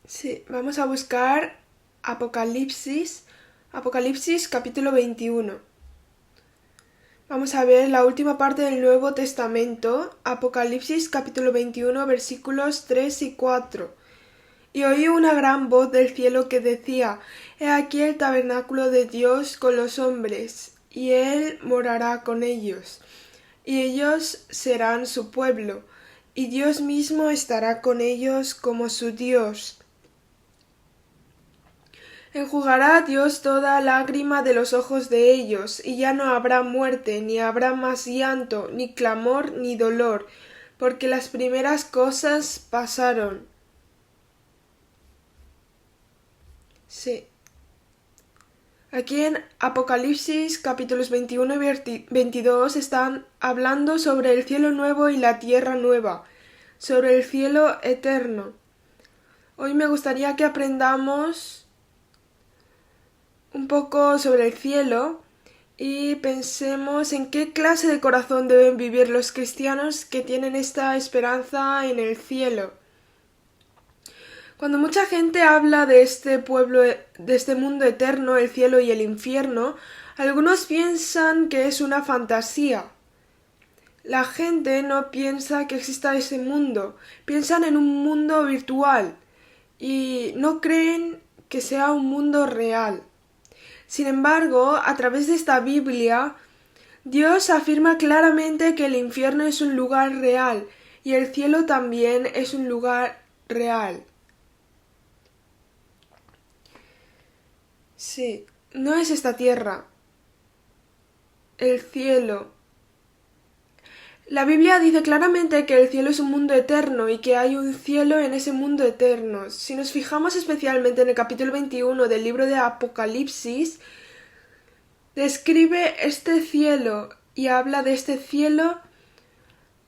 Sí, vamos a buscar Apocalipsis, Apocalipsis capítulo 21. Vamos a ver la última parte del Nuevo Testamento, Apocalipsis capítulo 21, versículos 3 y 4. Y oí una gran voz del cielo que decía: He aquí el tabernáculo de Dios con los hombres, y Él morará con ellos, y ellos serán su pueblo, y Dios mismo estará con ellos como su Dios. Enjugará Dios toda lágrima de los ojos de ellos, y ya no habrá muerte, ni habrá más llanto, ni clamor, ni dolor, porque las primeras cosas pasaron. Sí. Aquí en Apocalipsis capítulos 21 y 22 están hablando sobre el cielo nuevo y la tierra nueva, sobre el cielo eterno. Hoy me gustaría que aprendamos un poco sobre el cielo y pensemos en qué clase de corazón deben vivir los cristianos que tienen esta esperanza en el cielo. Cuando mucha gente habla de este pueblo, de este mundo eterno, el cielo y el infierno, algunos piensan que es una fantasía. La gente no piensa que exista ese mundo, piensan en un mundo virtual y no creen que sea un mundo real. Sin embargo, a través de esta Biblia, Dios afirma claramente que el infierno es un lugar real y el cielo también es un lugar real. Sí, no es esta tierra, el cielo. La Biblia dice claramente que el cielo es un mundo eterno y que hay un cielo en ese mundo eterno. Si nos fijamos especialmente en el capítulo 21 del libro de Apocalipsis, describe este cielo y habla de este cielo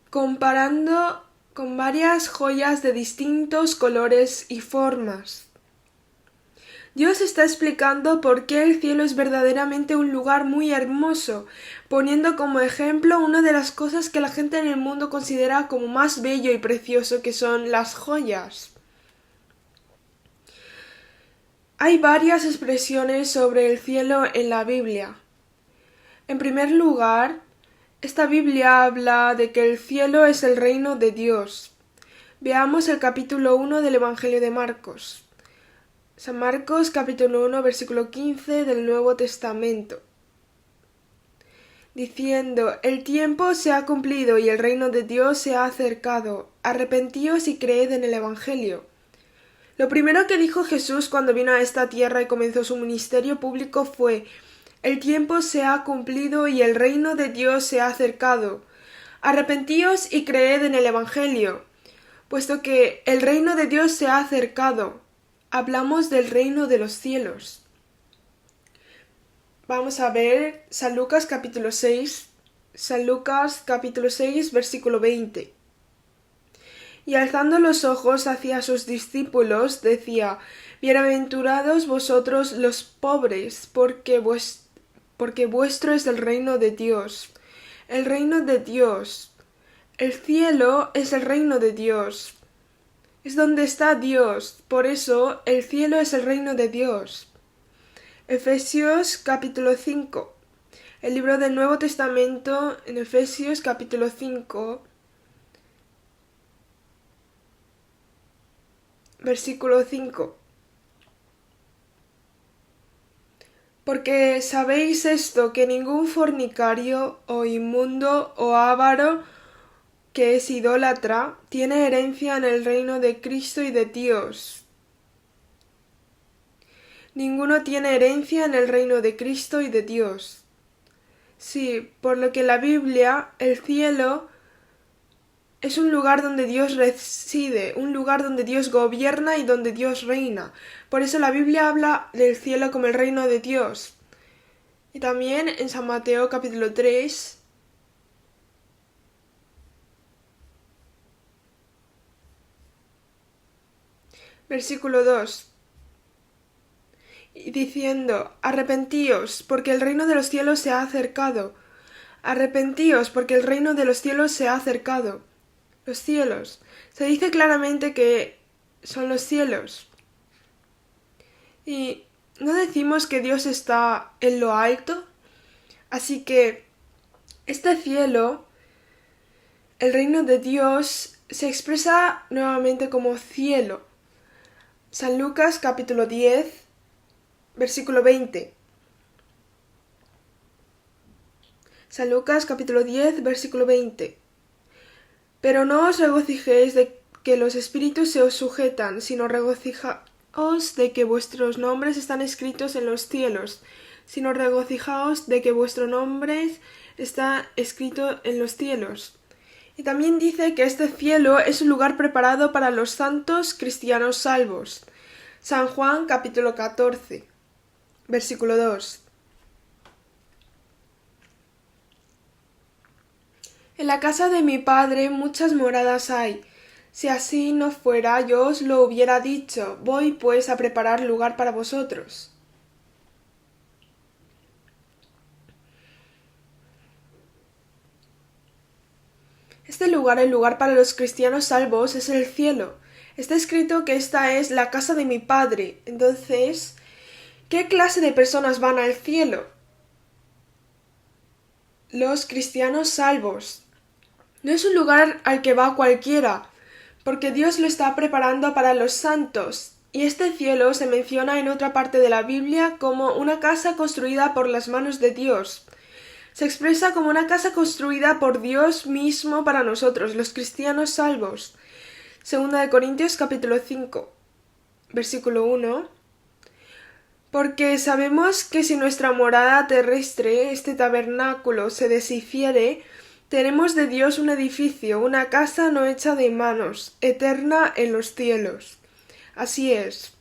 comparando con varias joyas de distintos colores y formas. Dios está explicando por qué el cielo es verdaderamente un lugar muy hermoso, poniendo como ejemplo una de las cosas que la gente en el mundo considera como más bello y precioso, que son las joyas. Hay varias expresiones sobre el cielo en la Biblia. En primer lugar, esta Biblia habla de que el cielo es el reino de Dios. Veamos el capítulo 1 del Evangelio de Marcos. San Marcos capítulo 1 versículo 15 del Nuevo Testamento. Diciendo: El tiempo se ha cumplido y el reino de Dios se ha acercado. Arrepentíos y creed en el Evangelio. Lo primero que dijo Jesús cuando vino a esta tierra y comenzó su ministerio público fue: El tiempo se ha cumplido y el reino de Dios se ha acercado. Arrepentíos y creed en el Evangelio, puesto que el reino de Dios se ha acercado. Hablamos del reino de los cielos. Vamos a ver San Lucas capítulo 6, San Lucas capítulo 6 versículo 20. Y alzando los ojos hacia sus discípulos, decía: Bienaventurados vosotros los pobres, porque vuestro es el reino de Dios. El reino de Dios. El cielo es el reino de Dios. Es donde está Dios, por eso el cielo es el reino de Dios. Efesios capítulo 5. El libro del Nuevo Testamento en Efesios capítulo 5, versículo 5. Porque sabéis esto, que ningún fornicario o inmundo o avaro que es idólatra tiene herencia en el reino de Cristo y de Dios. Ninguno tiene herencia en el reino de Cristo y de Dios. Sí, por lo que la Biblia, el cielo, es un lugar donde Dios reside, un lugar donde Dios gobierna y donde Dios reina. Por eso la Biblia habla del cielo como el reino de Dios. Y también en San Mateo capítulo 3, versículo 2. Y diciendo: Arrepentíos, porque el reino de los cielos se ha acercado. Arrepentíos, porque el reino de los cielos se ha acercado. Los cielos. Se dice claramente que son los cielos. Y no decimos que Dios está en lo alto, así que este cielo, el reino de Dios, se expresa nuevamente como cielo. San Lucas capítulo 10, versículo 20. San Lucas capítulo 10, versículo 20. Pero no os regocijéis de que los espíritus se os sujetan, sino regocijaos de que vuestros nombres están escritos en los cielos, sino regocijaos de que vuestro nombre está escrito en los cielos. Y también dice que este cielo es un lugar preparado para los santos cristianos salvos. San Juan capítulo 14, versículo 2. En la casa de mi padre muchas moradas hay. Si así no fuera, yo os lo hubiera dicho. Voy pues a preparar lugar para vosotros. Este lugar, el lugar para los cristianos salvos, es el cielo. Está escrito que esta es la casa de mi padre. Entonces, ¿qué clase de personas van al cielo? Los cristianos salvos. No es un lugar al que va cualquiera, porque Dios lo está preparando para los santos, y este cielo se menciona en otra parte de la Biblia como una casa construida por las manos de Dios. Se expresa como una casa construida por Dios mismo para nosotros, los cristianos salvos. Segunda de Corintios capítulo 5, versículo 1. Porque sabemos que si nuestra morada terrestre, este tabernáculo, se deshiciere, tenemos de Dios un edificio, una casa no hecha de manos, eterna en los cielos. Así es.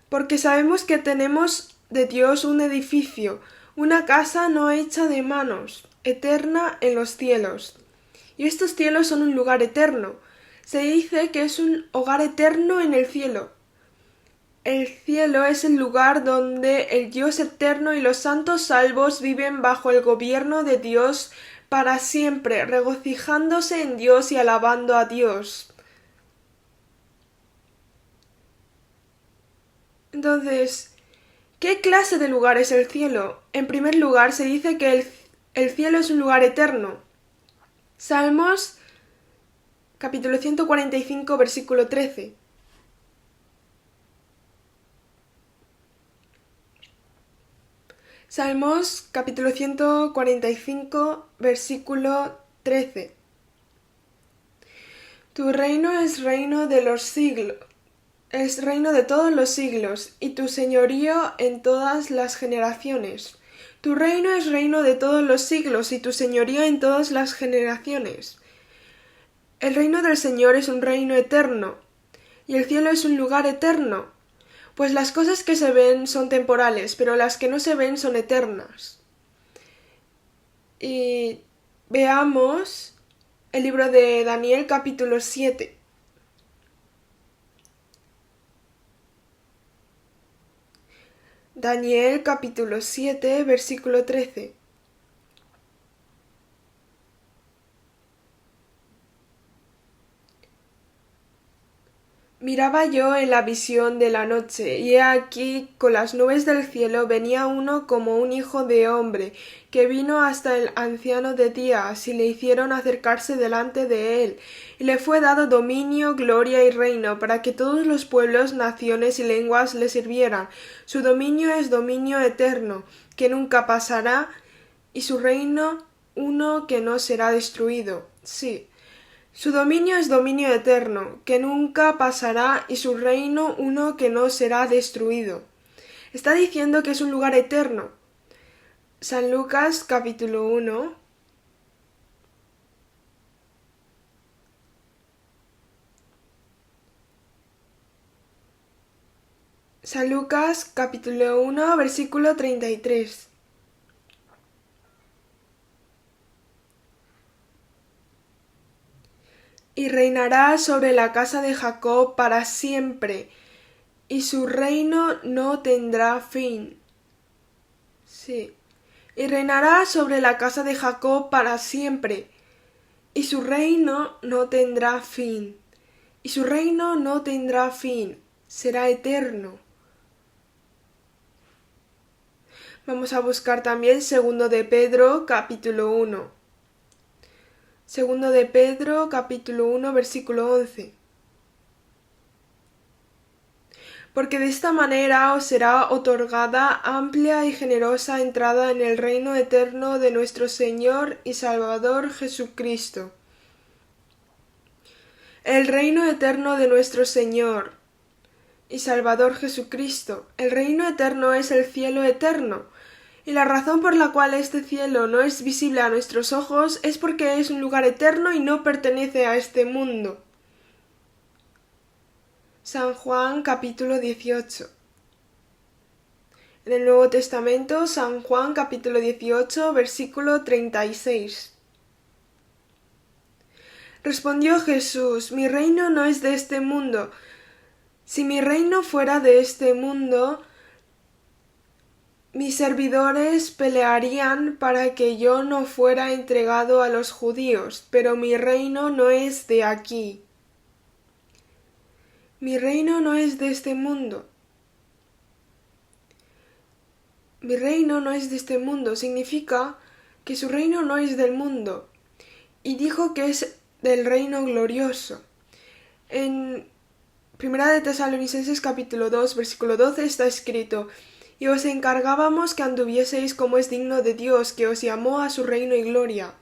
Porque sabemos que tenemos de Dios un edificio, una casa no hecha de manos, eterna en los cielos. Y estos cielos son un lugar eterno. Se dice que es un hogar eterno en el cielo. El cielo es el lugar donde el Dios eterno y los santos salvos viven bajo el gobierno de Dios para siempre, regocijándose en Dios y alabando a Dios. Entonces, ¿qué clase de lugar es el cielo? En primer lugar, se dice que el cielo es un lugar eterno. Salmos capítulo 145, versículo 13. Salmos capítulo 145, versículo 13. Tu reino es reino de los siglos, es reino de todos los siglos, y tu señorío en todas las generaciones. Tu reino es reino de todos los siglos, y tu señorío en todas las generaciones. El reino del Señor es un reino eterno, y el cielo es un lugar eterno. Pues las cosas que se ven son temporales, pero las que no se ven son eternas. Y veamos el libro de Daniel capítulo 7. Daniel capítulo 7, versículo 13. Miraba yo en la visión de la noche, y he aquí con las nubes del cielo venía uno como un hijo de hombre, que vino hasta el anciano de días, y le hicieron acercarse delante de él, y le fue dado dominio, gloria y reino, para que todos los pueblos, naciones y lenguas le sirvieran. Su dominio es dominio eterno, que nunca pasará, y su reino uno que no será destruido. Sí. Su dominio es dominio eterno, que nunca pasará, y su reino uno que no será destruido. Está diciendo que es un lugar eterno. San Lucas capítulo 1. San Lucas capítulo 1, versículo 33. Y reinará sobre la casa de Jacob para siempre, y su reino no tendrá fin. Sí. Y reinará sobre la casa de Jacob para siempre, y su reino no tendrá fin. Y su reino no tendrá fin, será eterno. Vamos a buscar también segundo de Pedro, capítulo 1. Segundo de Pedro, capítulo 1, versículo 11. Porque de esta manera os será otorgada amplia y generosa entrada en el reino eterno de nuestro Señor y Salvador Jesucristo. El reino eterno de nuestro Señor y Salvador Jesucristo. El reino eterno es el cielo eterno, y la razón por la cual este cielo no es visible a nuestros ojos es porque es un lugar eterno y no pertenece a este mundo. San Juan capítulo 18. En el Nuevo Testamento, San Juan capítulo 18, versículo 36. Respondió Jesús: mi reino no es de este mundo. Si mi reino fuera de este mundo, mis servidores pelearían para que yo no fuera entregado a los judíos, pero mi reino no es de aquí. Mi reino no es de este mundo. Mi reino no es de este mundo significa que su reino no es del mundo. Y dijo que es del reino glorioso. En Primera de Tesalonicenses capítulo 2, versículo 12 está escrito: y os encargábamos que anduvieseis como es digno de Dios, que os llamó a su reino y gloria.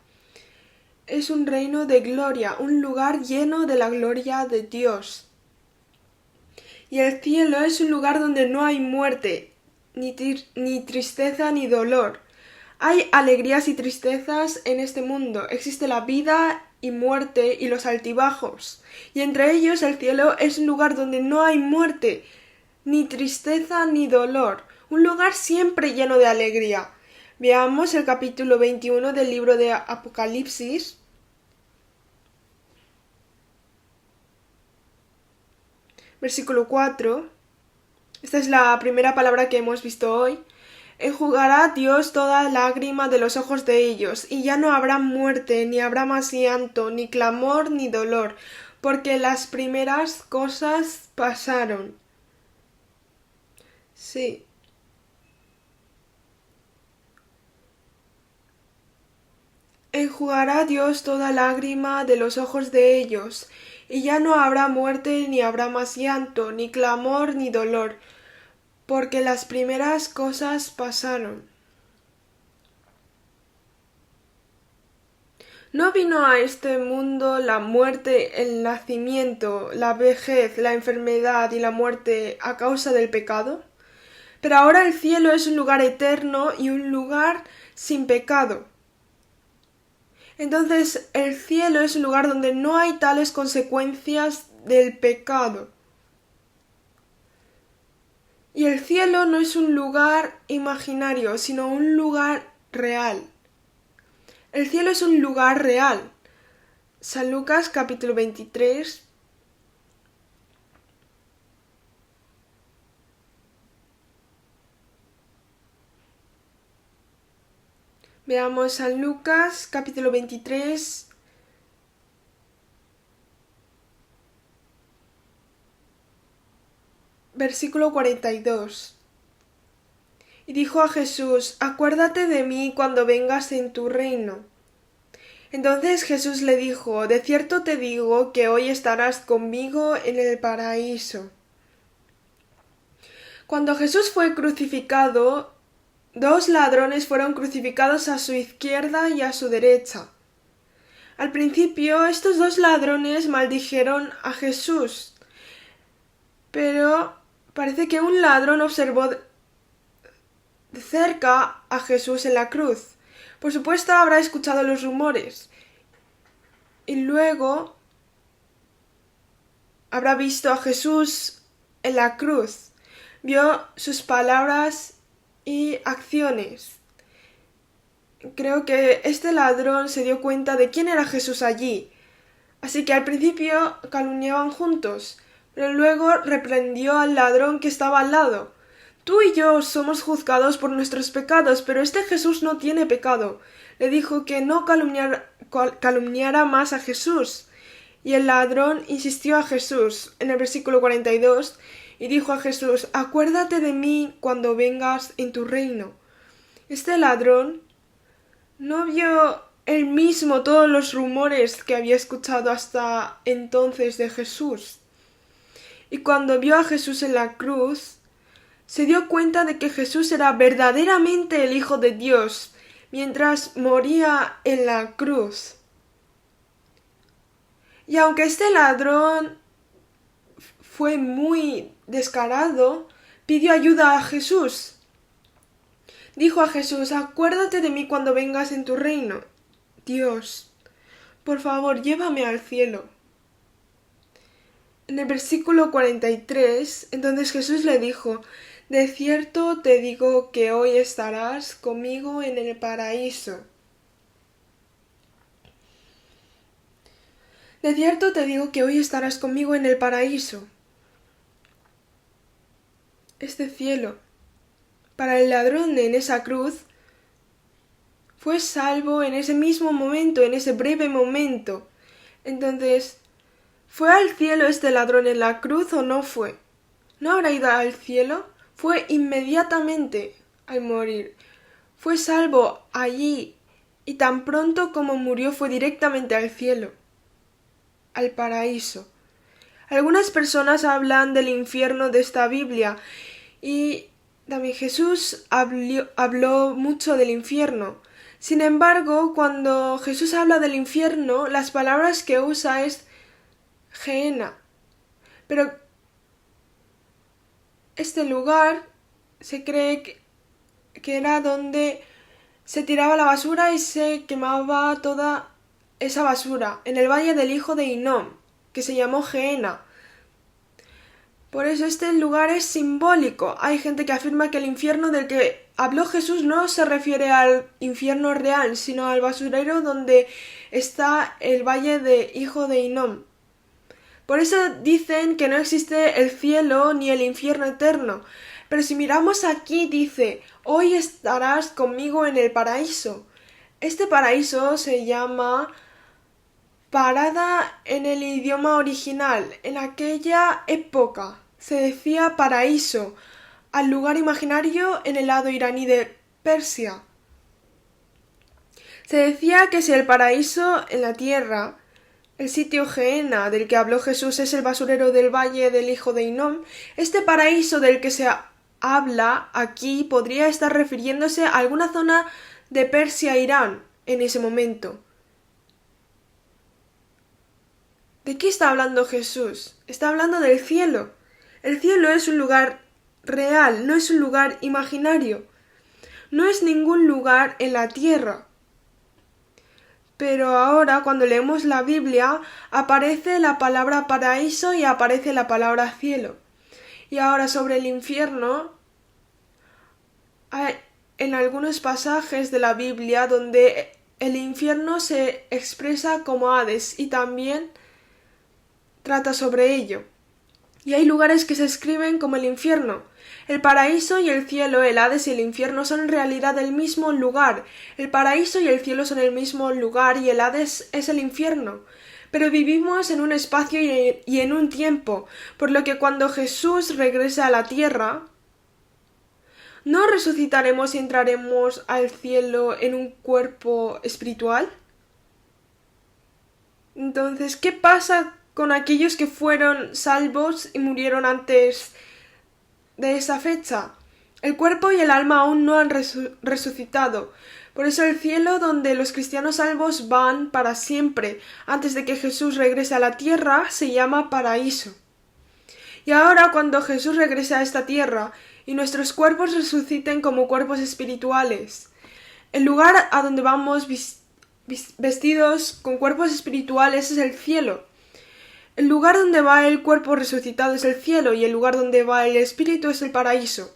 Es un reino de gloria, un lugar lleno de la gloria de Dios. Y el cielo es un lugar donde no hay muerte, ni tristeza ni dolor. Hay alegrías y tristezas en este mundo. Existe la vida y muerte y los altibajos. Y entre ellos el cielo es un lugar donde no hay muerte, ni tristeza ni dolor. Un lugar siempre lleno de alegría. Veamos el capítulo 21 del libro de Apocalipsis. Versículo 4. Esta es la primera palabra que hemos visto hoy. Enjugará Dios toda lágrima de los ojos de ellos, y ya no habrá muerte, ni habrá más llanto, ni clamor, ni dolor, porque las primeras cosas pasaron. Sí. Enjugará Dios toda lágrima de los ojos de ellos, y ya no habrá muerte, ni habrá más llanto, ni clamor, ni dolor, porque las primeras cosas pasaron. ¿No vino a este mundo la muerte, el nacimiento, la vejez, la enfermedad y la muerte a causa del pecado? Pero ahora el cielo es un lugar eterno y un lugar sin pecado. Entonces el cielo es un lugar donde no hay tales consecuencias del pecado. Y el cielo no es un lugar imaginario, sino un lugar real. El cielo es un lugar real. San Lucas capítulo 23. Veamos San Lucas capítulo 23. Versículo 42. Y dijo a Jesús: acuérdate de mí cuando vengas en tu reino. Entonces Jesús le dijo: de cierto te digo que hoy estarás conmigo en el paraíso. Cuando Jesús fue crucificado, 2 ladrones fueron crucificados a su izquierda y a su derecha. Al principio, estos 2 ladrones maldijeron a Jesús, pero parece que un ladrón observó de cerca a Jesús en la cruz. Por supuesto, habrá escuchado los rumores y luego habrá visto a Jesús en la cruz, vio sus palabras y acciones. Creo que este ladrón se dio cuenta de quién era Jesús allí, así que al principio calumniaban juntos, pero luego reprendió al ladrón que estaba al lado. Tú y yo somos juzgados por nuestros pecados, pero este Jesús no tiene pecado. Le dijo que no calumniara más a Jesús. Y el ladrón insistió a Jesús en el versículo 42 y dijo a Jesús: acuérdate de mí cuando vengas en tu reino. Este ladrón no vio él mismo todos los rumores que había escuchado hasta entonces de Jesús. Y cuando vio a Jesús en la cruz, se dio cuenta de que Jesús era verdaderamente el Hijo de Dios, mientras moría en la cruz. Y aunque este ladrón fue muy descarado, pidió ayuda a Jesús. Dijo a Jesús: acuérdate de mí cuando vengas en tu reino. Dios, por favor, llévame al cielo. En el versículo 43, entonces Jesús le dijo: de cierto te digo que hoy estarás conmigo en el paraíso. De cierto te digo que hoy estarás conmigo en el paraíso. Este cielo, para el ladrón en esa cruz, fue salvo en ese mismo momento, en ese breve momento. Entonces, ¿fue al cielo este ladrón en la cruz o no fue? ¿No habrá ido al cielo? Fue inmediatamente al morir. Fue salvo allí y tan pronto como murió fue directamente al cielo, al paraíso. Algunas personas hablan del infierno de esta Biblia y también Jesús habló mucho del infierno. Sin embargo, cuando Jesús habla del infierno, las palabras que usa es Gehenna. Pero este lugar se cree que era donde se tiraba la basura y se quemaba toda esa basura, en el valle del hijo de Hinnom, que se llamó Gehenna. Por eso este lugar es simbólico. Hay gente que afirma que el infierno del que habló Jesús no se refiere al infierno real, sino al basurero donde está el valle de hijo de Hinnom. Por eso dicen que no existe el cielo ni el infierno eterno. Pero si miramos aquí dice: hoy estarás conmigo en el paraíso. Este paraíso se llama parada en el idioma original. En aquella época se decía paraíso al lugar imaginario en el lado iraní de Persia. Se decía que si el paraíso en la tierra, el sitio Gehenna del que habló Jesús, es el basurero del valle del hijo de Hinnom, este paraíso del que se habla aquí podría estar refiriéndose a alguna zona de Persia-Irán en ese momento. ¿De qué está hablando Jesús? Está hablando del cielo. El cielo es un lugar real, no es un lugar imaginario. No es ningún lugar en la tierra. Pero ahora, cuando leemos la Biblia, aparece la palabra paraíso y aparece la palabra cielo. Y ahora sobre el infierno, hay en algunos pasajes de la Biblia donde el infierno se expresa como Hades y también trata sobre ello. Y hay lugares que se escriben como el infierno. El paraíso y el cielo, el Hades y el infierno son en realidad el mismo lugar. El paraíso y el cielo son el mismo lugar y el Hades es el infierno. Pero vivimos en un espacio y en un tiempo, por lo que cuando Jesús regrese a la tierra, ¿no resucitaremos y entraremos al cielo en un cuerpo espiritual? Entonces, ¿qué pasa con aquellos que fueron salvos y murieron antes de esa fecha? El cuerpo y el alma aún no han resucitado. Por eso el cielo donde los cristianos salvos van para siempre, antes de que Jesús regrese a la tierra, se llama paraíso. Y ahora, cuando Jesús regrese a esta tierra y nuestros cuerpos resuciten como cuerpos espirituales, el lugar a donde vamos vestidos con cuerpos espirituales es el cielo. El lugar donde va el cuerpo resucitado es el cielo y el lugar donde va el espíritu es el paraíso.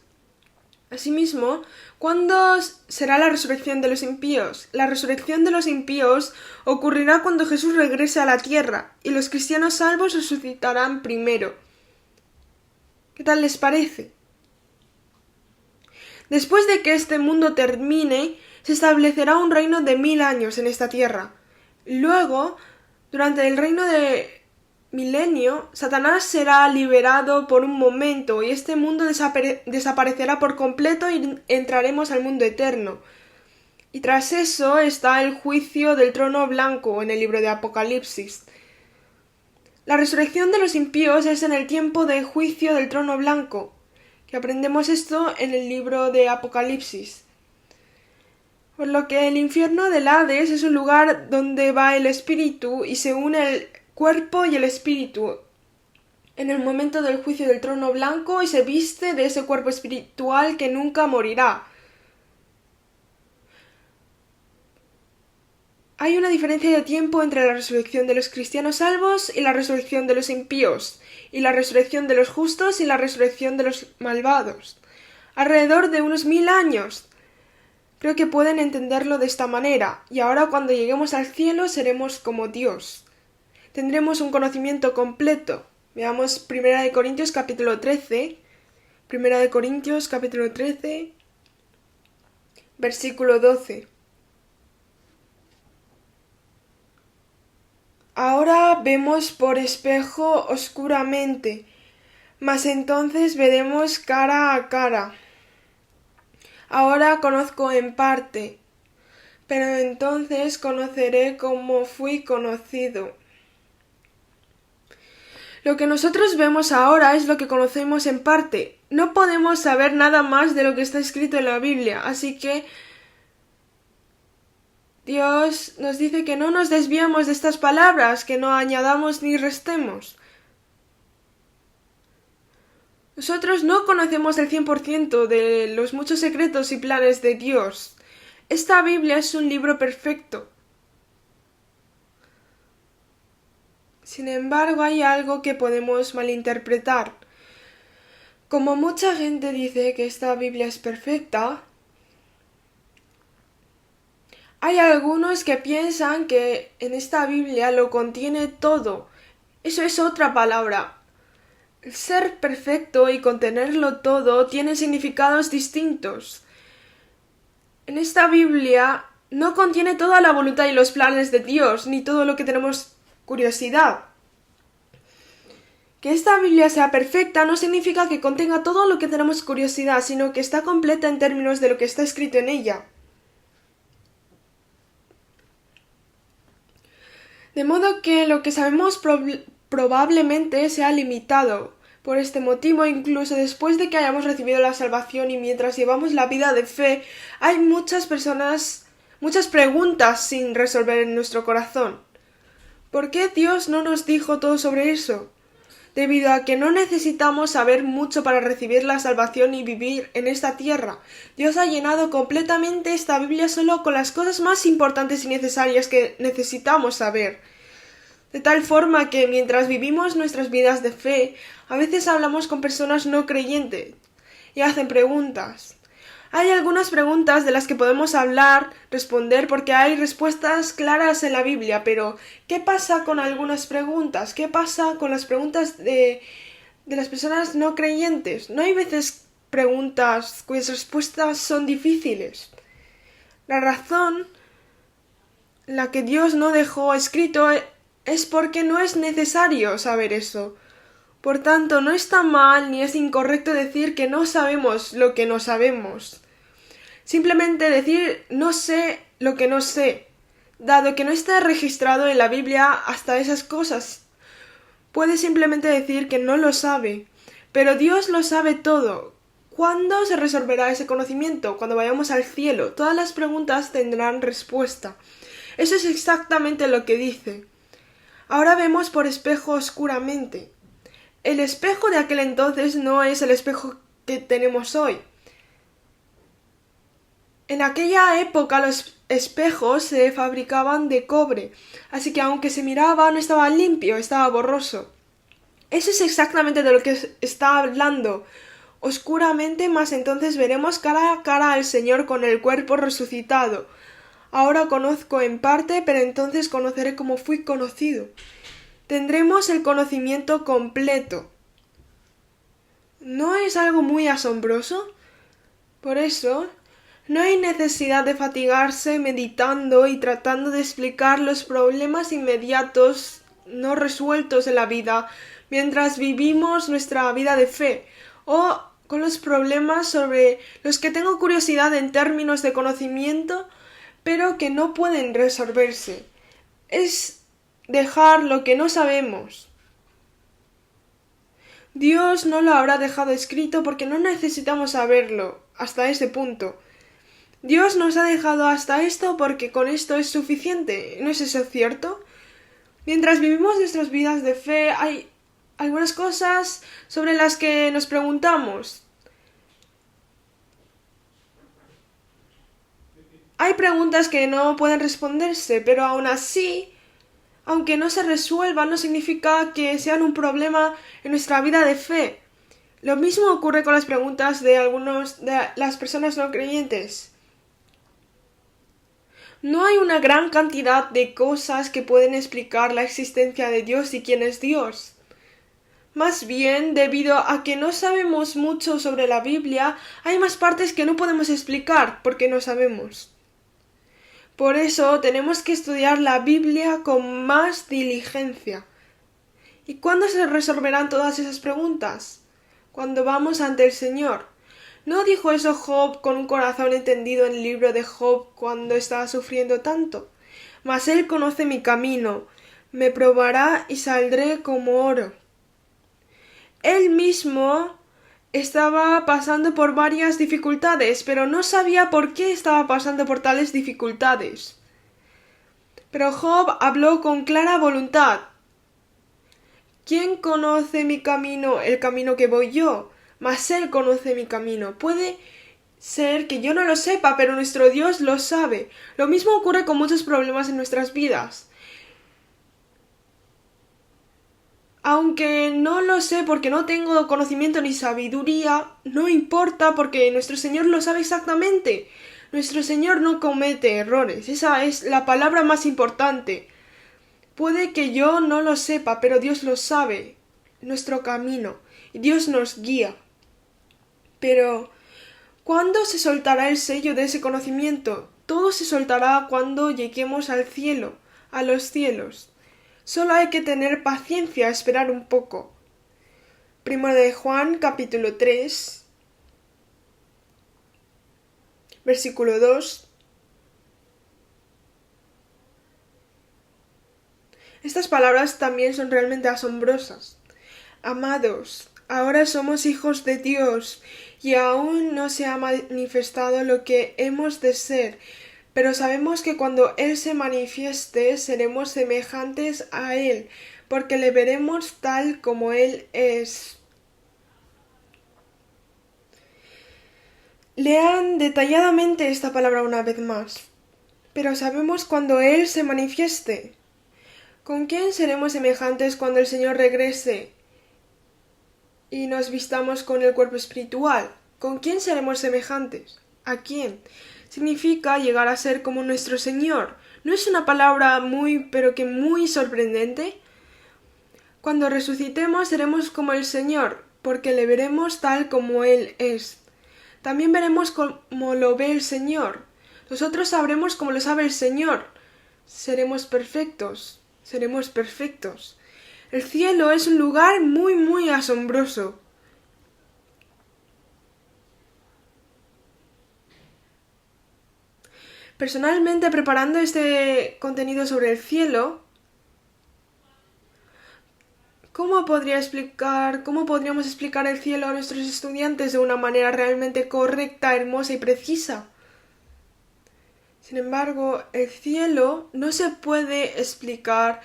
Asimismo, ¿cuándo será la resurrección de los impíos? La resurrección de los impíos ocurrirá cuando Jesús regrese a la tierra y los cristianos salvos resucitarán primero. ¿Qué tal les parece? Después de que este mundo termine, se establecerá un reino de 1000 años en esta tierra. Luego, durante el reino de milenio, Satanás será liberado por un momento y este mundo desaparecerá por completo y entraremos al mundo eterno. Y tras eso está el juicio del trono blanco en el libro de Apocalipsis. La resurrección de los impíos es en el tiempo de juicio del trono blanco, que aprendemos esto en el libro de Apocalipsis. Por lo que el infierno del Hades es un lugar donde va el espíritu y se une el cuerpo y el espíritu en el momento del juicio del trono blanco y se viste de ese cuerpo espiritual que nunca morirá. Hay una diferencia de tiempo entre la resurrección de los cristianos salvos y la resurrección de los impíos, y la resurrección de los justos y la resurrección de los malvados. Alrededor de unos 1000 años. Creo que pueden entenderlo de esta manera, y ahora cuando lleguemos al cielo seremos como Dios. Tendremos un conocimiento completo. Veamos 1 Corintios capítulo 13. 1 Corintios capítulo 13, versículo 12. Ahora vemos por espejo oscuramente, mas entonces veremos cara a cara. Ahora conozco en parte, pero entonces conoceré como fui conocido. Lo que nosotros vemos ahora es lo que conocemos en parte. No podemos saber nada más de lo que está escrito en la Biblia, así que Dios nos dice que no nos desviemos de estas palabras, que no añadamos ni restemos. Nosotros no conocemos el 100% de los muchos secretos y planes de Dios. Esta Biblia es un libro perfecto. Sin embargo, hay algo que podemos malinterpretar. Como mucha gente dice que esta Biblia es perfecta, hay algunos que piensan que en esta Biblia lo contiene todo. Eso es otra palabra. El ser perfecto y contenerlo todo tienen significados distintos. En esta Biblia no contiene toda la voluntad y los planes de Dios, ni todo lo que tenemos curiosidad. Que esta Biblia sea perfecta no significa que contenga todo lo que tenemos curiosidad, sino que está completa en términos de lo que está escrito en ella. De modo que lo que sabemos probablemente sea limitado. Por este motivo, incluso después de que hayamos recibido la salvación y mientras llevamos la vida de fe, hay muchas preguntas sin resolver en nuestro corazón. ¿Por qué Dios no nos dijo todo sobre eso? Debido a que no necesitamos saber mucho para recibir la salvación y vivir en esta tierra. Dios ha llenado completamente esta Biblia solo con las cosas más importantes y necesarias que necesitamos saber. De tal forma que mientras vivimos nuestras vidas de fe, a veces hablamos con personas no creyentes y hacen preguntas. Hay algunas preguntas de las que podemos responder porque hay respuestas claras en la Biblia, pero ¿qué pasa con algunas preguntas? ¿Qué pasa con las preguntas de las personas no creyentes? ¿No hay veces preguntas cuyas respuestas son difíciles? La razón en la que Dios no dejó escrito es porque no es necesario saber eso. Por tanto, no está mal ni es incorrecto decir que no sabemos lo que no sabemos. Simplemente decir no sé lo que no sé, dado que no está registrado en la Biblia hasta esas cosas. Puede simplemente decir que no lo sabe, pero Dios lo sabe todo. ¿Cuándo se resolverá ese conocimiento? Cuando vayamos al cielo. Todas las preguntas tendrán respuesta. Eso es exactamente lo que dice. Ahora vemos por espejo oscuramente. El espejo de aquel entonces no es el espejo que tenemos hoy. En aquella época los espejos se fabricaban de cobre, así que aunque se miraba no estaba limpio, estaba borroso. Eso es exactamente de lo que está hablando. Oscuramente, mas entonces veremos cara a cara al Señor con el cuerpo resucitado. Ahora conozco en parte, pero entonces conoceré como fui conocido. Tendremos el conocimiento completo. ¿No es algo muy asombroso? Por eso, no hay necesidad de fatigarse meditando y tratando de explicar los problemas inmediatos no resueltos en la vida mientras vivimos nuestra vida de fe, o con los problemas sobre los que tengo curiosidad en términos de conocimiento, pero que no pueden resolverse. Es dejar lo que no sabemos. Dios no lo habrá dejado escrito porque no necesitamos saberlo hasta ese punto. Dios nos ha dejado hasta esto porque con esto es suficiente. ¿No es eso cierto? Mientras vivimos nuestras vidas de fe, hay algunas cosas sobre las que nos preguntamos. Hay preguntas que no pueden responderse, pero aún así, aunque no se resuelvan, no significa que sean un problema en nuestra vida de fe. Lo mismo ocurre con las preguntas de las personas no creyentes. No hay una gran cantidad de cosas que pueden explicar la existencia de Dios y quién es Dios. Más bien, debido a que no sabemos mucho sobre la Biblia, hay más partes que no podemos explicar porque no sabemos. Por eso tenemos que estudiar la Biblia con más diligencia. ¿Y cuándo se resolverán todas esas preguntas? Cuando vamos ante el Señor. ¿No dijo eso Job con un corazón entendido en el libro de Job cuando estaba sufriendo tanto? Mas Él conoce mi camino, me probará y saldré como oro. Él mismo estaba pasando por varias dificultades, pero no sabía por qué estaba pasando por tales dificultades. Pero Job habló con clara voluntad. ¿Quién conoce mi camino, el camino que voy yo? Mas Él conoce mi camino. Puede ser que yo no lo sepa, pero nuestro Dios lo sabe. Lo mismo ocurre con muchos problemas en nuestras vidas. Aunque no lo sé porque no tengo conocimiento ni sabiduría, no importa porque nuestro Señor lo sabe exactamente. Nuestro Señor no comete errores. Esa es la palabra más importante. Puede que yo no lo sepa, pero Dios lo sabe. Nuestro camino. Y Dios nos guía. Pero, ¿cuándo se soltará el sello de ese conocimiento? Todo se soltará cuando lleguemos al cielo, a los cielos. Solo hay que tener paciencia, esperar un poco. Primero de Juan, capítulo 3, versículo 2. Estas palabras también son realmente asombrosas. Amados, ahora somos hijos de Dios y aún no se ha manifestado lo que hemos de ser, pero sabemos que cuando Él se manifieste seremos semejantes a Él, porque le veremos tal como Él es. Lean detalladamente esta palabra una vez más. Pero sabemos cuando Él se manifieste. ¿Con quién seremos semejantes cuando el Señor regrese y nos vistamos con el cuerpo espiritual? ¿Con quién seremos semejantes? ¿A quién? Significa llegar a ser como nuestro Señor. ¿No es una palabra pero que muy sorprendente? Cuando resucitemos seremos como el Señor, porque le veremos tal como Él es. También veremos como lo ve el Señor. Nosotros sabremos como lo sabe el Señor. Seremos perfectos. Seremos perfectos. El cielo es un lugar muy, muy asombroso. Personalmente, preparando este contenido sobre el cielo, ¿cómo podríamos explicar el cielo a nuestros estudiantes de una manera realmente correcta, hermosa y precisa? Sin embargo, el cielo no se puede explicar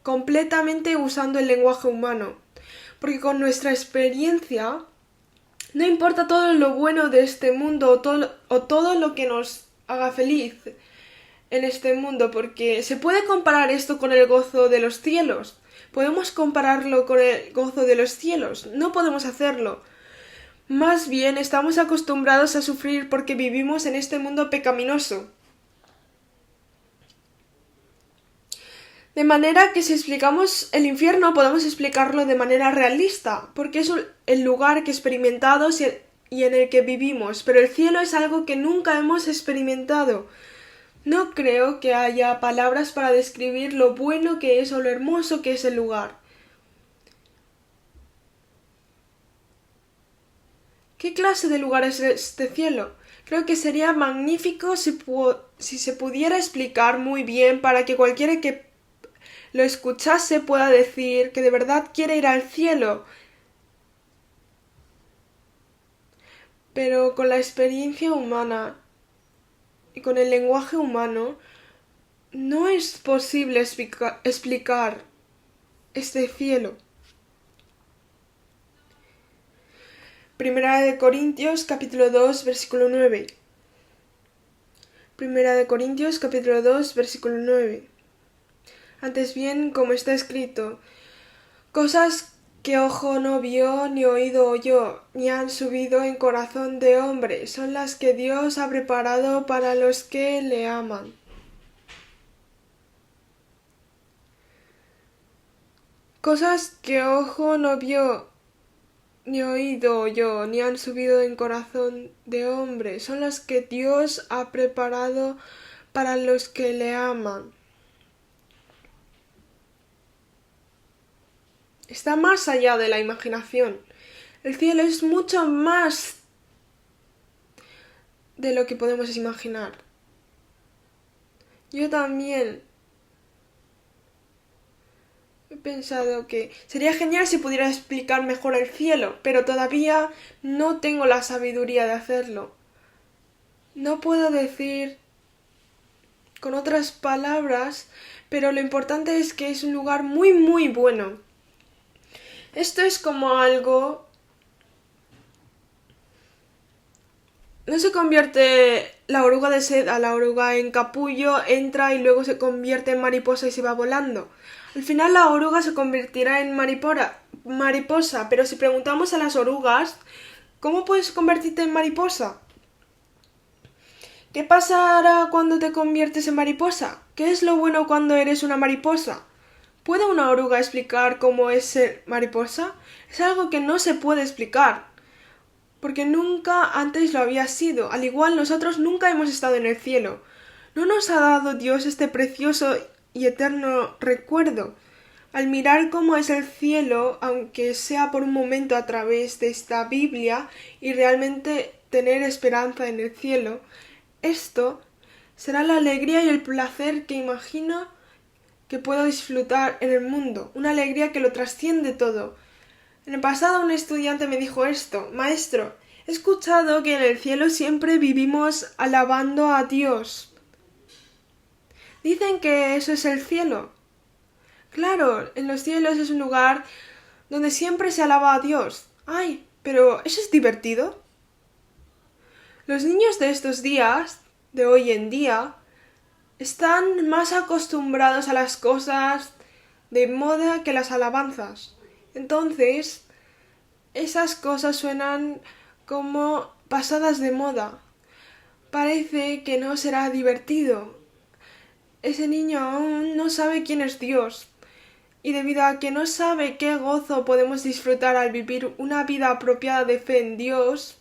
completamente usando el lenguaje humano, porque con nuestra experiencia, no importa todo lo bueno de este mundo o todo lo que nos haga feliz en este mundo, porque se puede comparar esto con el gozo de los cielos. ¿Podemos compararlo con el gozo de los cielos? No podemos hacerlo. Más bien estamos acostumbrados a sufrir porque vivimos en este mundo pecaminoso. De manera que si explicamos el infierno podemos explicarlo de manera realista, porque es el lugar que experimentamos y en el que vivimos, pero el cielo es algo que nunca hemos experimentado. No creo que haya palabras para describir lo bueno que es o lo hermoso que es el lugar. ¿Qué clase de lugar es este cielo? Creo que sería magnífico si se pudiera explicar muy bien para que cualquiera que lo escuchase pueda decir que de verdad quiere ir al cielo. Pero con la experiencia humana y con el lenguaje humano no es posible explicar este cielo. Primera de Corintios capítulo 2 versículo 9. Primera de Corintios capítulo 2 versículo 9. Antes bien, como está escrito, cosas que ojo no vio, ni oído oyó, ni han subido en corazón de hombre, son las que Dios ha preparado para los que le aman. Cosas que ojo no vio, ni oído oyó, ni han subido en corazón de hombre, son las que Dios ha preparado para los que le aman. Está más allá de la imaginación. El cielo es mucho más de lo que podemos imaginar. Yo también he pensado que sería genial si pudiera explicar mejor el cielo, pero todavía no tengo la sabiduría de hacerlo. No puedo decir con otras palabras, pero lo importante es que es un lugar muy, muy bueno. Esto es como algo. No se convierte la oruga de seda, la oruga en capullo, entra y luego se convierte en mariposa y se va volando. Al final la oruga se convertirá en mariposa, pero si preguntamos a las orugas, ¿cómo puedes convertirte en mariposa? ¿Qué pasará cuando te conviertes en mariposa? ¿Qué es lo bueno cuando eres una mariposa? ¿Puede una oruga explicar cómo es ser mariposa? Es algo que no se puede explicar, porque nunca antes lo había sido. Al igual nosotros nunca hemos estado en el cielo. ¿No nos ha dado Dios este precioso y eterno recuerdo? Al mirar cómo es el cielo, aunque sea por un momento a través de esta Biblia, y realmente tener esperanza en el cielo, esto será la alegría y el placer que imagino que puedo disfrutar en el mundo, una alegría que lo trasciende todo. En el pasado un estudiante me dijo esto: Maestro, he escuchado que en el cielo siempre vivimos alabando a Dios. Dicen que eso es el cielo. Claro, en los cielos es un lugar donde siempre se alaba a Dios. Ay, pero ¿eso es divertido? Los niños de estos días, de hoy en día, están más acostumbrados a las cosas de moda que las alabanzas. Entonces, esas cosas suenan como pasadas de moda. Parece que no será divertido. Ese niño aún no sabe quién es Dios. Y debido a que no sabe qué gozo podemos disfrutar al vivir una vida apropiada de fe en Dios,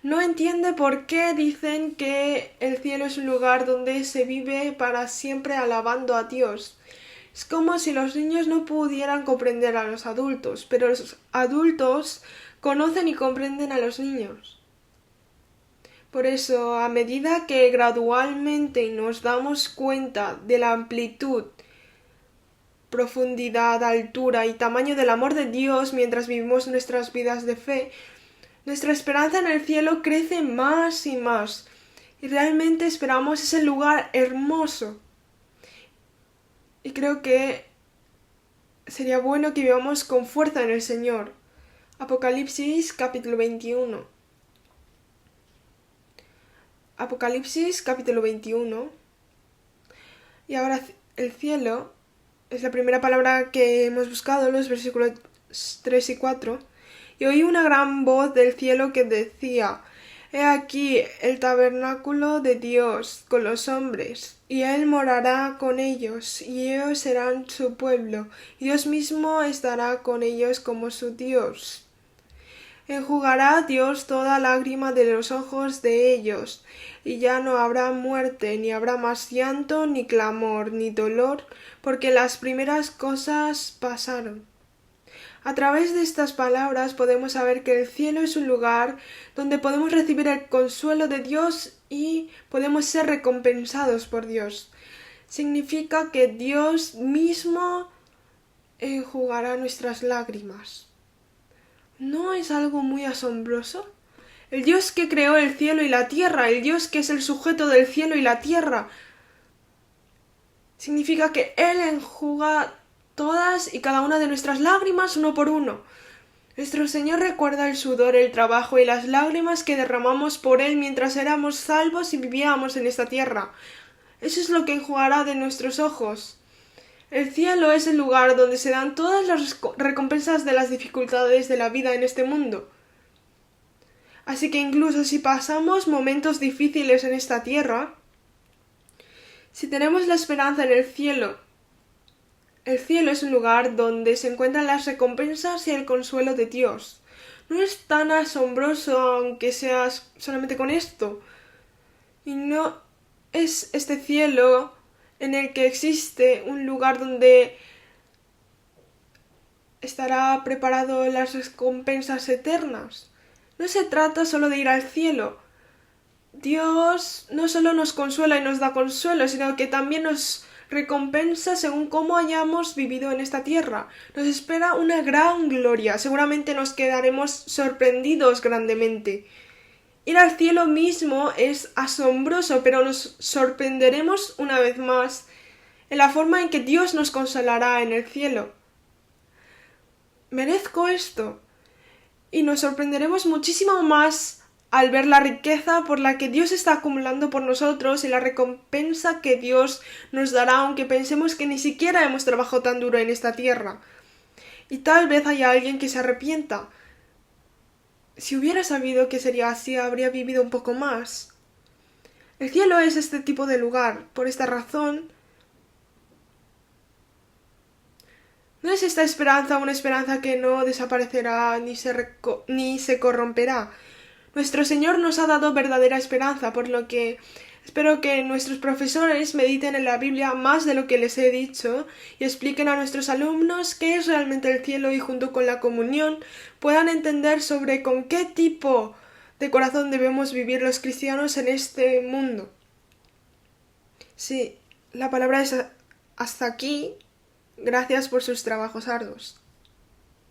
no entiende por qué dicen que el cielo es un lugar donde se vive para siempre alabando a Dios. Es como si los niños no pudieran comprender a los adultos, pero los adultos conocen y comprenden a los niños. Por eso, a medida que gradualmente nos damos cuenta de la amplitud, profundidad, altura y tamaño del amor de Dios mientras vivimos nuestras vidas de fe, nuestra esperanza en el cielo crece más y más, y realmente esperamos ese lugar hermoso. Y creo que sería bueno que vivamos con fuerza en el Señor. Apocalipsis capítulo 21. Apocalipsis capítulo 21. Y ahora el cielo es la primera palabra que hemos buscado, los versículos 3 y 4. Y oí una gran voz del cielo que decía: He aquí el tabernáculo de Dios con los hombres, y Él morará con ellos, y ellos serán su pueblo, y Dios mismo estará con ellos como su Dios. Enjugará Dios toda lágrima de los ojos de ellos, y ya no habrá muerte, ni habrá más llanto, ni clamor, ni dolor, porque las primeras cosas pasaron. A través de estas palabras podemos saber que el cielo es un lugar donde podemos recibir el consuelo de Dios y podemos ser recompensados por Dios. Significa que Dios mismo enjugará nuestras lágrimas. ¿No es algo muy asombroso? El Dios que creó el cielo y la tierra, el Dios que es el sujeto del cielo y la tierra, significa que Él enjuga todas y cada una de nuestras lágrimas uno por uno. Nuestro Señor recuerda el sudor, el trabajo y las lágrimas que derramamos por Él mientras éramos salvos y vivíamos en esta tierra. Eso es lo que enjugará de nuestros ojos. El cielo es el lugar donde se dan todas las recompensas de las dificultades de la vida en este mundo. Así que incluso si pasamos momentos difíciles en esta tierra, si tenemos la esperanza en el cielo es un lugar donde se encuentran las recompensas y el consuelo de Dios. No es tan asombroso aunque seas solamente con esto. Y no es este cielo en el que existe un lugar donde estará preparado las recompensas eternas. No se trata solo de ir al cielo. Dios no solo nos consuela y nos da consuelo, sino que también nos recompensa según cómo hayamos vivido en esta tierra. Nos espera una gran gloria. Seguramente nos quedaremos sorprendidos grandemente. Ir al cielo mismo es asombroso, pero nos sorprenderemos una vez más en la forma en que Dios nos consolará en el cielo. Merezco esto. Y nos sorprenderemos muchísimo más al ver la riqueza por la que Dios está acumulando por nosotros y la recompensa que Dios nos dará, aunque pensemos que ni siquiera hemos trabajado tan duro en esta tierra. Y tal vez haya alguien que se arrepienta. Si hubiera sabido que sería así, habría vivido un poco más. El cielo es este tipo de lugar. Por esta razón, no es esta esperanza una esperanza que no desaparecerá ni se corromperá. Nuestro Señor nos ha dado verdadera esperanza, por lo que espero que nuestros profesores mediten en la Biblia más de lo que les he dicho y expliquen a nuestros alumnos qué es realmente el cielo y junto con la comunión puedan entender sobre con qué tipo de corazón debemos vivir los cristianos en este mundo. Sí, la palabra es hasta aquí. Gracias por sus trabajos arduos.